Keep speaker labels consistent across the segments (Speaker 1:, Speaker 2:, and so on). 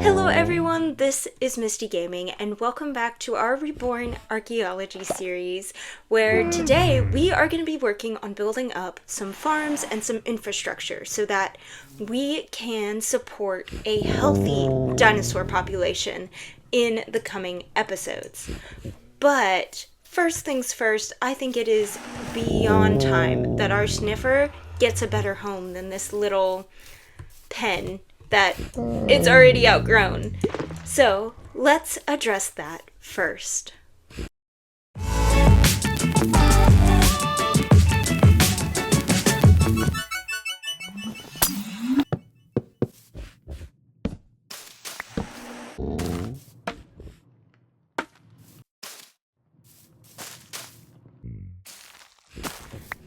Speaker 1: Hello everyone, this is MystieGaming and welcome back to our Reborn Archeology series, where today we are going to be working on building up some farms and some infrastructure so that we can support a healthy dinosaur population in the coming episodes. But first things first, I think it is beyond time that our sniffer gets a better home than this little pen that it's already outgrown. So let's address that first.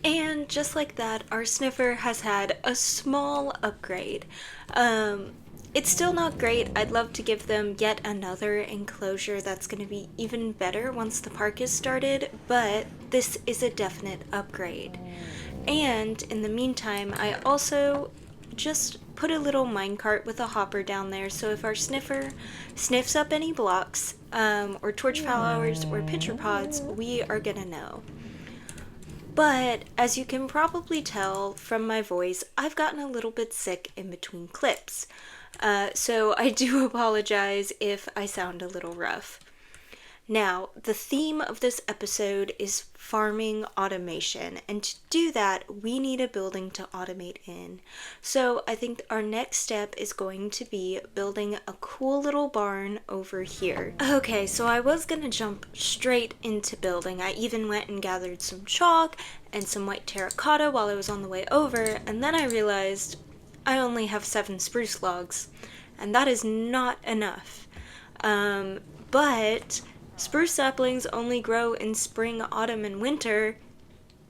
Speaker 1: And just like that, our sniffer has had a small upgrade. It's still not great. I'd love to give them yet another enclosure that's going to be even better once the park is started, but this is a definite upgrade. And in the meantime, I also just put a little minecart with a hopper down there, so if our sniffer sniffs up any blocks, or torch flowers, or pitcher pods, we are gonna know. But as you can probably tell from my voice, I've gotten a little bit sick in between clips. So I do apologize if I sound a little rough. Now, the theme of this episode is farming automation, and to do that, we need a building to automate in. So I think our next step is going to be building a cool little barn over here. Okay, so I was gonna jump straight into building. I even went and gathered some chalk and some white terracotta while I was on the way over, and then I realized I only have 7 spruce logs, and that is not enough. But spruce saplings only grow in spring, autumn, and winter,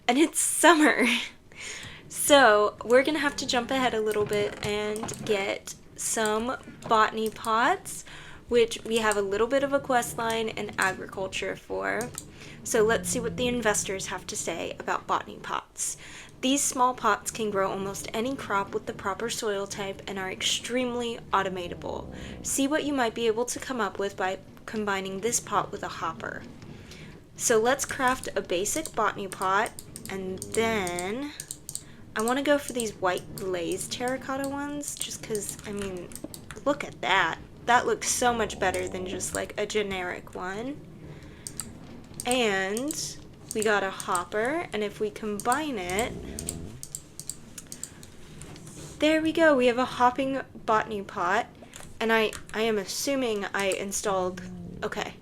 Speaker 1: and it's summer. So we're gonna have to jump ahead a little bit and get some botany pots, which we have a little bit of a quest line in agriculture for. So let's see what the investors have to say about botany pots. These small pots can grow almost any crop with the proper soil type and are extremely automatable. See what you might be able to come up with by combining this pot with a hopper. So let's craft a basic botany pot, and then I want to go for these white glazed terracotta ones just because, I mean, look at that. That looks so much better than just like a generic one. And we got a hopper, and if we combine it, there we go. We have a hopping botany pot, and I am assuming I installed, okay,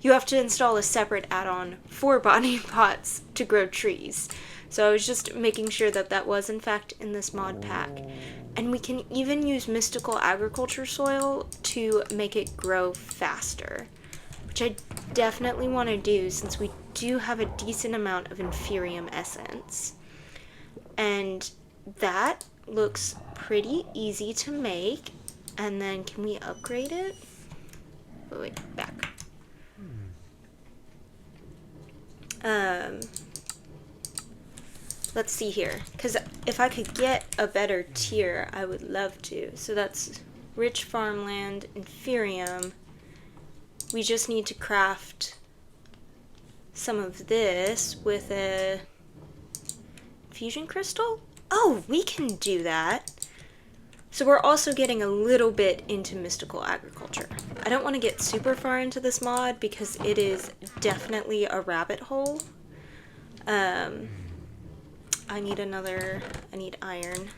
Speaker 1: you have to install a separate add-on for botany pots to grow trees. So I was just making sure that that was in fact in this mod pack. And we can even use mystical agriculture soil to make it grow faster, which I definitely want to do since we do have a decent amount of inferium essence. And that looks pretty easy to make. And then can we upgrade it? Oh, wait, back. Let's see here, because if I could get a better tier, I would love to. So that's rich farmland, inferium. We just need to craft some of this with a fusion crystal? Oh, we can do that. So we're also getting a little bit into mystical agriculture. I don't want to get super far into this mod because it is definitely a rabbit hole. I need iron.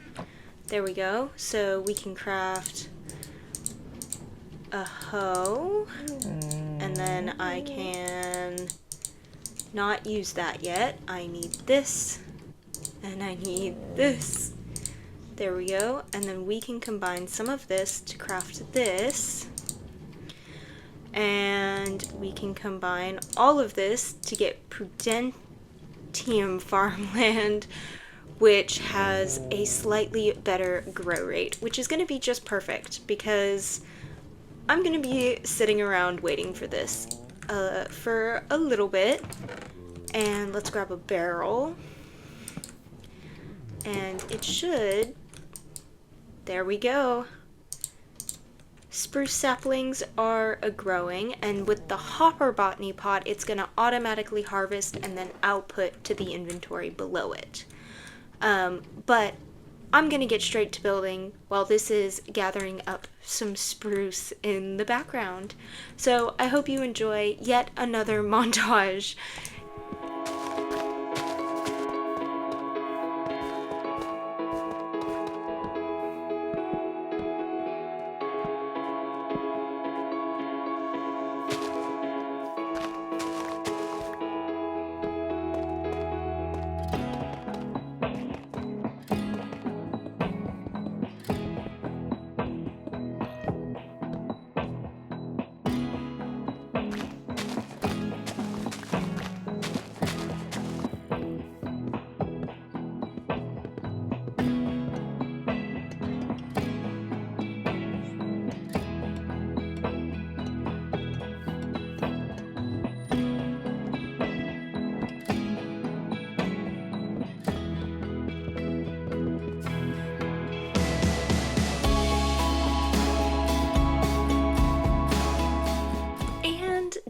Speaker 1: There we go. So we can craft a hoe, and then I can not use that yet. I need this, and I need this. There we go, and then we can combine some of this to craft this, and we can combine all of this to get prudentium farmland, which has a slightly better grow rate, which is going to be just perfect because I'm going to be sitting around waiting for this for a little bit. And let's grab a barrel, and it should, there we go. spruce saplings are growing, and with the hopper botany pot, it's going to automatically harvest and then output to the inventory below it. But I'm going to get straight to building while this is gathering up some spruce in the background. So I hope you enjoy yet another montage.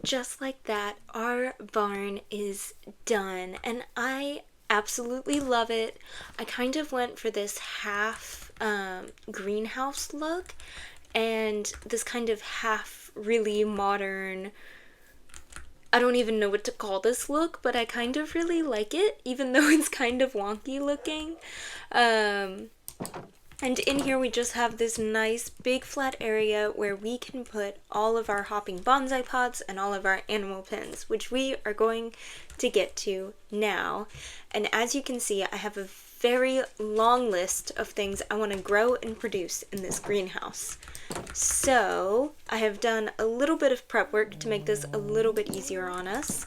Speaker 1: Just like that, our barn is done, and I absolutely love it. I kind of went for this half greenhouse look and this kind of half really modern, I don't even know what to call this look, but I kind of really like it, even though it's kind of wonky looking. And in here we just have this nice big flat area where we can put all of our hopping bonsai pots and all of our animal pens, which we are going to get to now. And as you can see, I have a very long list of things I want to grow and produce in this greenhouse. So I have done a little bit of prep work to make this a little bit easier on us,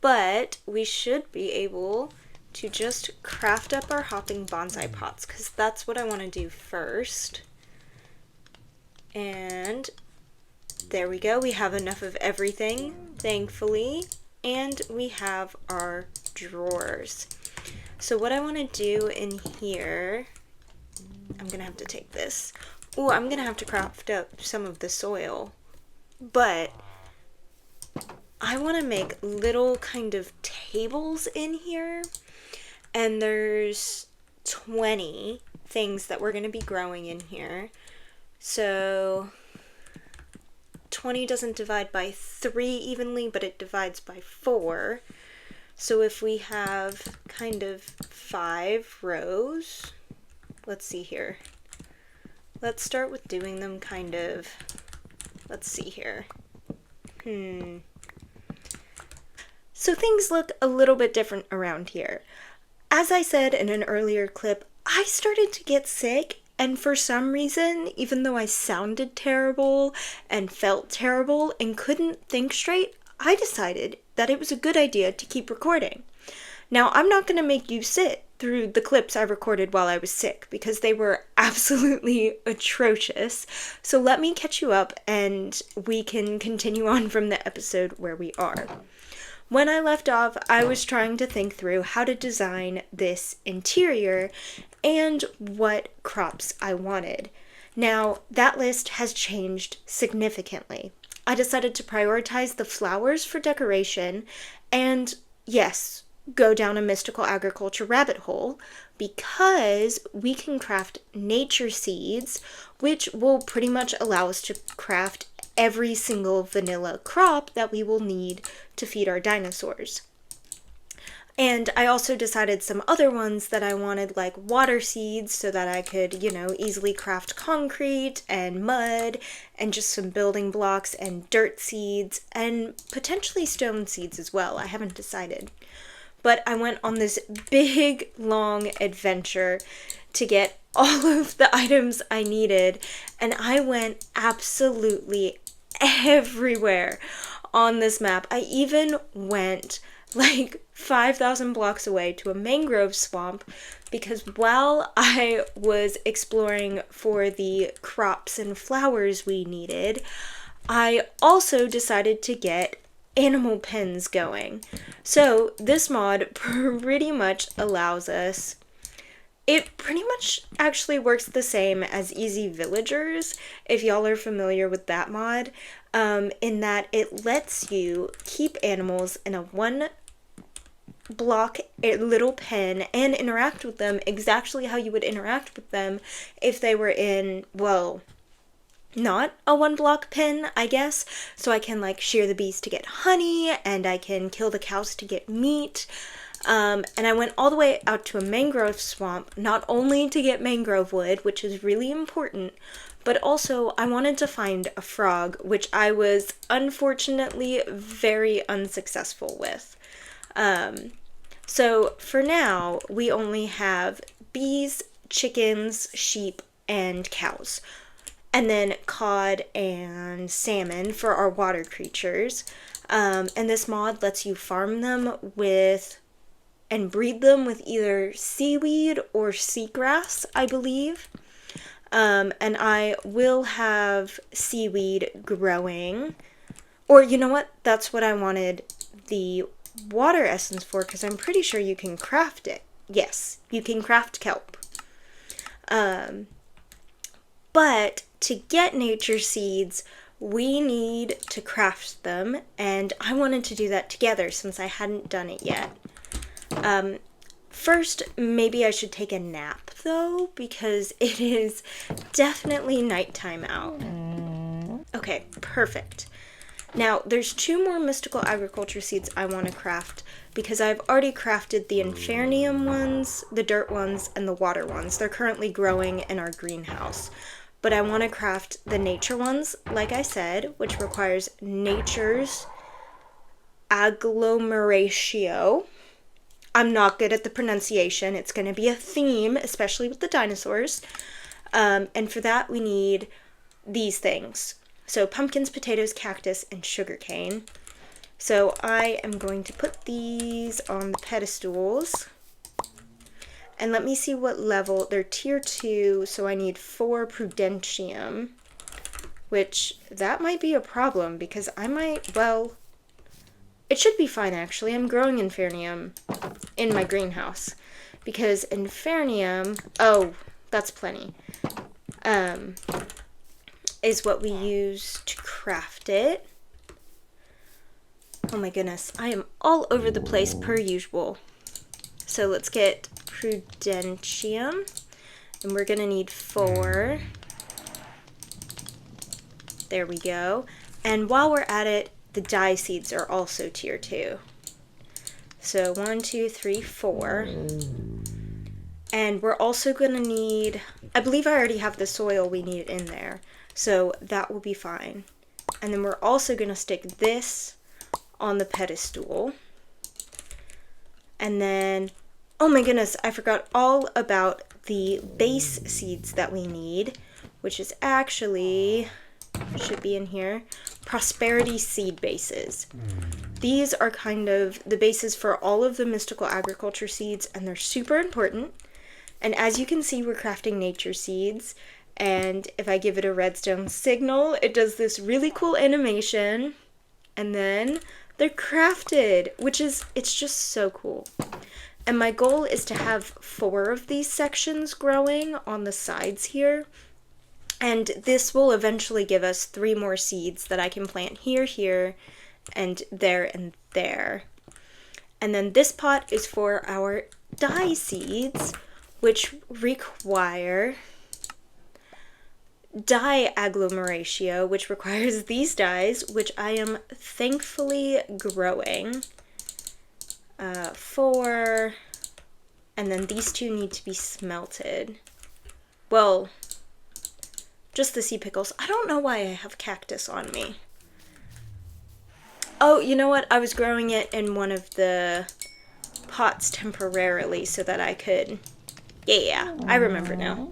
Speaker 1: but we should be able to just craft up our hopping bonsai pots, because that's what I want to do first. And there we go, we have enough of everything, thankfully, and we have our drawers. So what I want to do in here, I'm gonna have to take this. Oh, I'm gonna have to craft up some of the soil, but I want to make little kind of tables in here. And there's 20 things that we're going to be growing in here. So 20 doesn't divide by 3 evenly, but it divides by 4. So if we have kind of 5 rows, let's see here. Let's start with doing them kind of, let's see here. So things look a little bit different around here. As I said in an earlier clip, I started to get sick, and for some reason, even though I sounded terrible and felt terrible and couldn't think straight, I decided that it was a good idea to keep recording. Now, I'm not going to make you sit through the clips I recorded while I was sick, because they were absolutely atrocious. So let me catch you up and we can continue on from the episode where we are. When I left off, I was trying to think through how to design this interior and what crops I wanted. Now, that list has changed significantly. I decided to prioritize the flowers for decoration and, yes, go down a mystical agriculture rabbit hole, because we can craft nature seeds, which will pretty much allow us to craft every single vanilla crop that we will need to feed our dinosaurs. And I also decided some other ones that I wanted, like water seeds, so that I could, easily craft concrete and mud and just some building blocks, and dirt seeds and potentially stone seeds as well. I haven't decided. But I went on this big, long adventure to get all of the items I needed, and I went absolutely everywhere on this map. I even went like 5,000 blocks away to a mangrove swamp, because while I was exploring for the crops and flowers we needed, I also decided to get animal pens going. So this mod pretty much allows us It pretty much actually works the same as Easy Villagers, if y'all are familiar with that mod, in that it lets you keep animals in a one block little pen and interact with them exactly how you would interact with them if they were in, well, not a one block pen, I guess. So I can like shear the bees to get honey, and I can kill the cows to get meat. And I went all the way out to a mangrove swamp, not only to get mangrove wood, which is really important, but also I wanted to find a frog, which I was unfortunately very unsuccessful with. So for now, we only have bees, chickens, sheep, and cows. And then cod and salmon for our water creatures. And this mod lets you farm them with and breed them with either seaweed or seagrass, I believe. And I will have seaweed growing. Or you know what? That's what I wanted the water essence for, because I'm pretty sure you can craft it. Yes, you can craft kelp. But to get nature seeds, we need to craft them, and I wanted to do that together since I hadn't done it yet. First, maybe I should take a nap, though, because it is definitely nighttime out. Okay, perfect. Now, there's 2 more mystical agriculture seeds I want to craft, because I've already crafted the Infernium ones, the dirt ones, and the water ones. They're currently growing in our greenhouse. But I want to craft the nature ones, like I said, which requires nature's agglomeratio. I'm not good at the pronunciation. It's going to be a theme, especially with the dinosaurs. And for that, we need these things. So pumpkins, potatoes, cactus, and sugarcane. So I am going to put these on the pedestals. And let me see what level. They're tier 2, so I need 4 prudentium. Which, that might be a problem, because I might, well, it should be fine actually. I'm growing Infernium in my greenhouse. Because Infernium, oh, that's plenty, is what we use to craft it. Oh my goodness, I am all over the place per usual. So let's get prudentium, and we're gonna need 4. There we go. And while we're at it, the dye seeds are also tier 2. So 1, 2, 3, 4. And we're also gonna need, I believe I already have the soil we need in there, so that will be fine. And then we're also gonna stick this on the pedestal. And then, oh my goodness, I forgot all about the base seeds that we need, which is actually, should be in here, prosperity seed bases. These are kind of the bases for all of the mystical agriculture seeds, and they're super important. And as you can see, we're crafting nature seeds, and if I give it a redstone signal, it does this really cool animation, and then they're crafted, which is, it's just so cool. And my goal is to have 4 of these sections growing on the sides here. And this will eventually give us 3 more seeds that I can plant here, here, and there, and there. And then this pot is for our dye seeds, which require dye agglomeratio, which requires these dyes, which I am thankfully growing. 4, and then these 2 need to be smelted. Well, just the sea pickles. I don't know why I have cactus on me. Oh, you know what? I was growing it in one of the pots temporarily so that I could... Yeah, I remember now.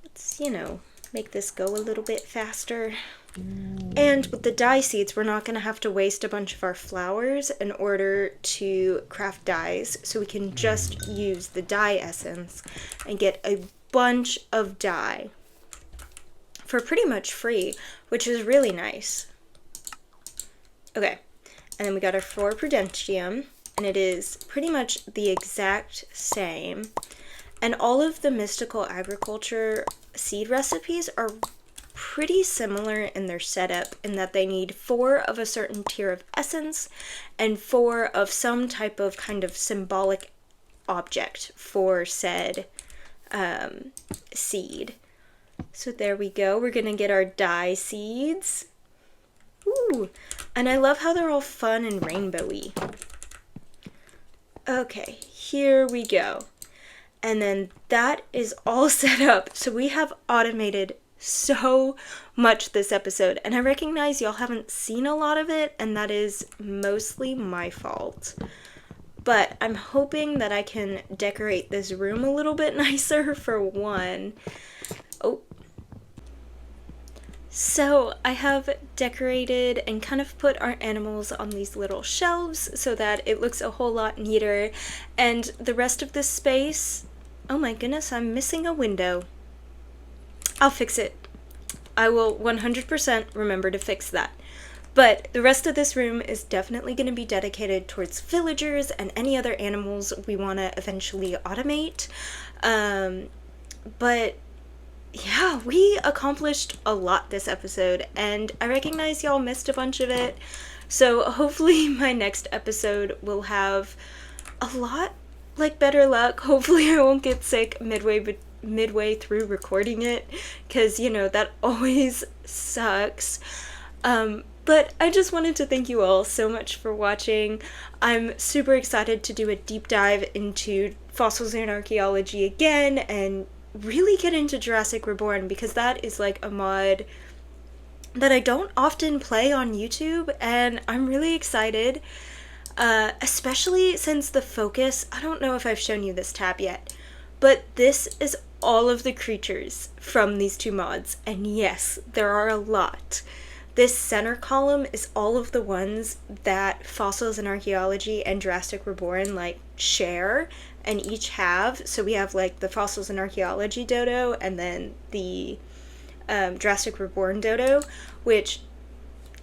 Speaker 1: Let's, you know, make this go a little bit faster. And with the dye seeds, we're not going to have to waste a bunch of our flowers in order to craft dyes, so we can just use the dye essence and get a bunch of dye for pretty much free, which is really nice. Okay, and then we got our 4 prudentium, and it is pretty much the exact same. And all of the mystical agriculture seed recipes are pretty similar in their setup, in that they need 4 of a certain tier of essence and 4 of some type of kind of symbolic object for said seed. So there we go. We're gonna get our dye seeds. Ooh, and I love how they're all fun and rainbowy. Okay, here we go. And then that is all set up. So we have automated so much this episode, and I recognize y'all haven't seen a lot of it, and that is mostly my fault. But I'm hoping that I can decorate this room a little bit nicer for one. Oh. So I have decorated and kind of put our animals on these little shelves so that it looks a whole lot neater. And the rest of this space, oh my goodness, I'm missing a window. I'll fix it. I will 100% remember to fix that. But the rest of this room is definitely going to be dedicated towards villagers and any other animals we want to eventually automate. But yeah, we accomplished a lot this episode, and I recognize y'all missed a bunch of it. So hopefully my next episode will have a lot better luck. Hopefully I won't get sick midway through recording it, because that always sucks. But I just wanted to thank you all so much for watching. I'm super excited to do a deep dive into fossils and archaeology again, and really get into Jurassic Reborn, because that is like a mod that I don't often play on YouTube, and I'm really excited, especially since the focus, I don't know if I've shown you this tab yet, but this is all of the creatures from these 2 mods, and yes, there are a lot. This center column is all of the ones that Fossils and Archaeology and Jurassic Reborn share and each have. So we have the Fossils and Archaeology dodo, and then the Jurassic Reborn dodo, which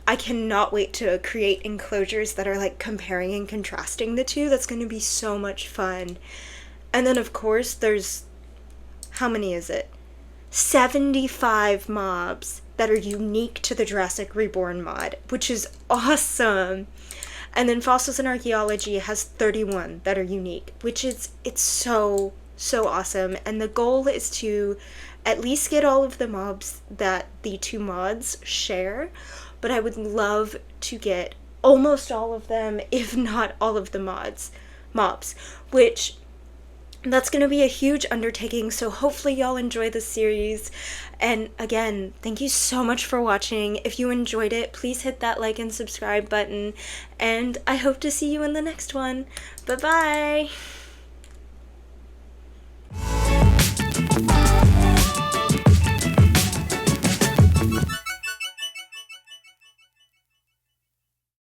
Speaker 1: I cannot wait to create enclosures that are comparing and contrasting the two. That's going to be so much fun. And then of course there's, how many is it? 75 mobs that are unique to the Jurassic Reborn mod, which is awesome. And then Fossils and Archaeology has 31 that are unique, which it's so awesome. And the goal is to at least get all of the mobs that the 2 mods share, but I would love to get almost all of them, if not all of the mobs, which that's going to be a huge undertaking, so hopefully y'all enjoy this series. And again, thank you so much for watching. If you enjoyed it, please hit that like and subscribe button, and I hope to see you in the next one. Bye-bye!